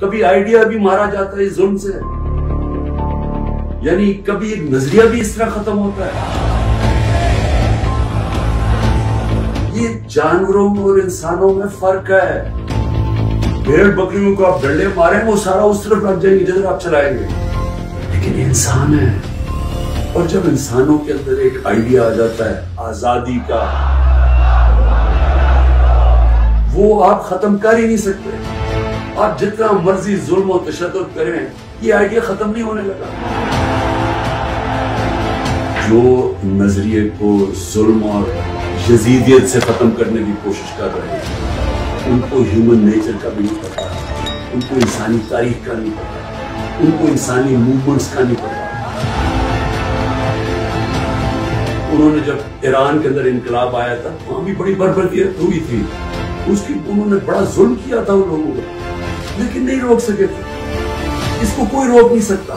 कभी आइडिया भी मारा जाता है जुल्म से, यानी कभी एक नजरिया भी इस तरह खत्म होता है। ये जानवरों और इंसानों में फर्क है। भेड़ बकरियों को आप डंडे मारे वो सारा उस तरफ लग जाएंगे जिधर आप चलाएंगे, लेकिन इंसान है। और जब इंसानों के अंदर एक आइडिया आ जाता है आजादी का, वो आप खत्म कर ही नहीं सकते। आप जितना मर्जी जुल्म और तशद्दुद करें, ये आइडिया खत्म नहीं होने लगा। जो नजरिए को जुल्म और यजीदियत से खत्म करने की कोशिश कर रहे हैं, उनको ह्यूमन नेचर का भी नहीं पता, उनको इंसानी तारीख का नहीं पता, उनको इंसानी मूवमेंट्स का नहीं पता। उन्होंने जब ईरान के अंदर इनकलाब आया था, वहां भी बड़ी बर्बरियत हुई थी, उसकी उन्होंने बड़ा जुल्म किया था उन लोगों को, लेकिन नहीं रोक सके थे। इसको कोई रोक नहीं सकता।